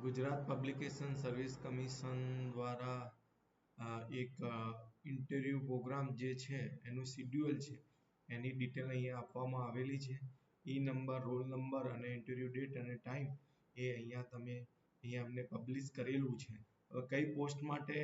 Gujarat publication service commission દ્વારા એક interview programme જે છે એનું શિડ્યુલ છે એની ડિટેલ અહીંયા આપવામાં આવેલી છે. નંબર, રોલ નંબર અને ઇન્ટરવ્યૂ ડેટ અને ટાઈમ એ અહીંયા અમને પબ્લિશ કરેલું છે. હવે કઈ પોસ્ટ માટે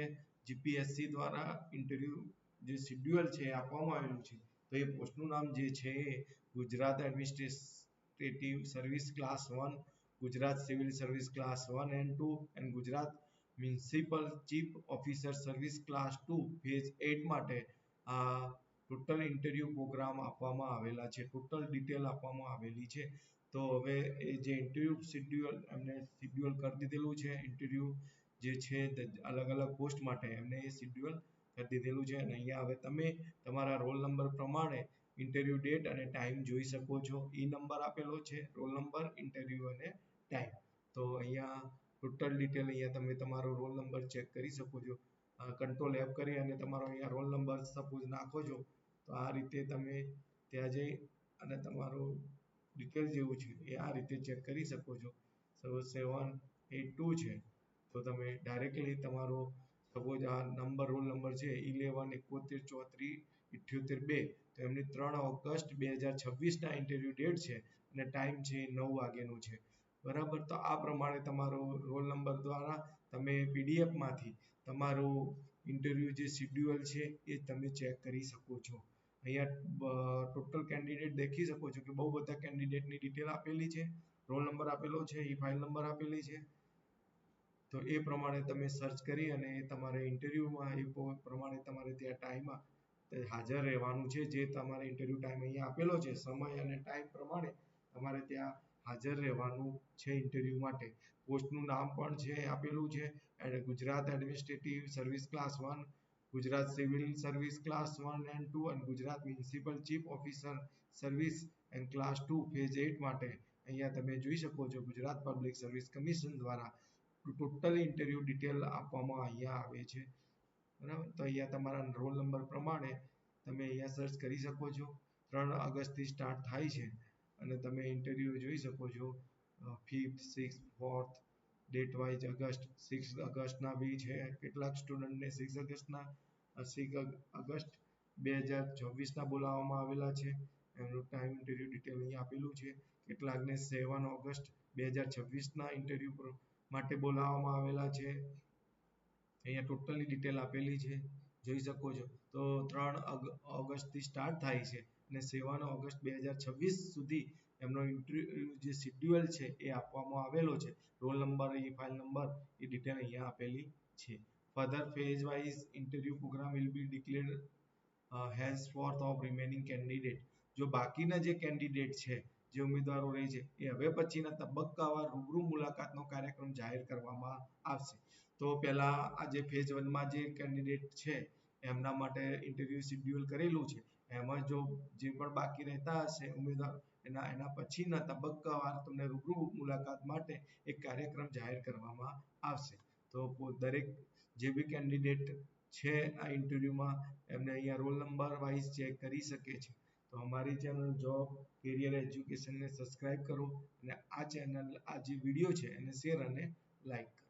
જીપીએસસી દ્વારા ઇન્ટરવ્યૂ જે શિડ્યુલ છે એ આપવામાં આવેલું છે, તો એ પોસ્ટનું નામ જે છે એ Gujarat administrative service class 1, Gujarat civil service class 1 and 2 અને Gujarat municipal chief officer service class 2 phase 8 માટે આ ટોટલ ઇન્ટરવ્યૂ પ્રોગ્રામ આપવામાં આવેલા છે. ટોટલ ડિટેલ આપવામાં આવેલી છે. તો હવે એ જે ઇન્ટરવ્યૂ શિડ્યુલ એમને શિડ્યુલ કરી દીધેલું છે. ઇન્ટરવ્યૂ જે છે અલગ અલગ પોસ્ટ માટે એમને એ શિડ્યુલ કરી દીધેલું છે અને અહીંયા હવે તમે તમારા રોલ નંબર પ્રમાણે ઇન્ટરવ્યૂ ડેટ અને ટાઈમ જોઈ શકો છો. નંબર આપેલો છે, રોલ નંબર, ઇન્ટરવ્યૂ અને ટાઈમ. તો અહીંયા ટોટલ ડિટેલ અહીંયા તમે તમારો રોલ નંબર ચેક કરી શકો છો. કંટ્રોલ F કરી અને તમારો અહીંયા રોલ નંબર સપોઝ નાખો છો તો આ રીતે તમે ત્યાં જઈ અને તમારું ડિટેલ જેવું છે એ આ રીતે ચેક કરી શકો છો. 782 છે તો તમે ડાયરેક્ટલી તમારો સપોઝ આ નંબર રોલ નંબર છે 11 71 34 78 2 તો એમની 3 ઓગસ્ટ 2026 ના ઇન્ટરવ્યૂ ડેટ છે અને ટાઈમ છે 9 વાગ્યાનો છે. બરાબર, તો આ પ્રમાણે તમારો રોલ નંબર દ્વારા તમે પીડીએફમાંથી તમારું ઇન્ટરવ્યૂ જે શિડ્યુલ છે એ તમે ચેક કરી શકો છો. અહીંયા ટોટલ કેન્ડિડેટ દેખી શકો છો કે બહુ બધા કેન્ડિડેટની ડિટેલ આપેલી છે, રોલ નંબર આપેલો છે, ફાઇલ નંબર આપેલી છે. તો એ પ્રમાણે તમે સર્ચ કરી અને તમારે ઇન્ટરવ્યૂમાં એ પ્રમાણે તમારે ત્યાં ટાઈમમાં હાજર રહેવાનું છે. જે તમારે ઇન્ટરવ્યૂ ટાઈમ અહીંયા આપેલો છે, સમય અને ટાઈમ પ્રમાણે તમારે ત્યાં હાજર રહેવાનું છે ઇન્ટરવ્યૂ માટે. પોસ્ટનું નામ પણ છે આપેલું છે, Gujarat administrative service class 1, Gujarat civil service class 1 and 2 અને Gujarat municipal chief officer service and class 2 phase 8 માટે અહીંયા તમે જોઈ શકો છો ગુજરાત પબ્લિક સર્વિસ કમિશન દ્વારા ટોટલ ઇન્ટરવ્યૂ ડિટેલ આપવામાં અહીંયા આવે છે. બરાબર, તો અહીંયા તમારા રોલ નંબર પ્રમાણે તમે અહીંયા સર્ચ કરી શકો છો. 3 ઓગસ્ટથી સ્ટાર્ટ થાય છે અને તમે ઇન્ટરવ્યૂ જોઈ શકો છો. 5th, 6th, 4th date wise August, 6 ઓગસ્ટના બી છે. કેટલાક સ્ટુડન્ટને 6 ઓગસ્ટના 6 ઓગસ્ટ 2024ના બોલાવવામાં આવેલા છે. એમનું ટાઈમ ઇન્ટરવ્યૂ ડિટેલ અહીંયા આપેલું છે. કેટલાકને 7 ઓગસ્ટ 2026ના ઇન્ટરવ્યૂ માટે બોલાવવામાં આવેલા છે. અહીંયા ટોટલી ડિટેલ આપેલી છે, જોઈ શકો છો. તો 3 ઓગસ્ટથી સ્ટાર્ટ થાય છે અને 7 ઓગસ્ટ 2026 સુધી એમનો ઇન્ટરવ્યૂ જે શિડ્યુલ છે એ આપવામાં આવેલો છે. રોલ નંબર, ફાઇલ નંબર એ ડિટેલ અહીંયા આપેલી છે. Further phase wise interview programme will be declared henceforth of remaining candidate. જો બાકીના જે કેન્ડિડેટ છે, જે ઉમેદવારો રહે છે, એ હવે પછીના તબક્કાવાર રૂબરૂ મુલાકાતનો કાર્યક્રમ જાહેર કરવામાં આવશે. તો પહેલા આ જે ફેઝ 1માં જે કેન્ડિડેટ છે એમના માટે ઇન્ટરવ્યૂ શિડ્યુલ કરેલું છે, એમાં જો જે પણ બાકી રહેતા હશે ઉમેદવારો એના પછીના તબક્કાવાર તમને રૂબરૂ મુલાકાત માટે એક કાર્યક્રમ જાહેર કરવામાં આવશે. તો દરેક જે બી કેન્ડિડેટ છે આ ઇન્ટરવ્યૂમાં એમને અહીંયા રોલ નંબર વાઇઝ ચેક કરી શકે છે. તો અમારી ચેનલ જોબ કેરિયર એજ્યુકેશનને સબસ્ક્રાઇબ કરો અને આ ચેનલ આ જે વિડીયો છે એને શેર અને લાઈક કરો.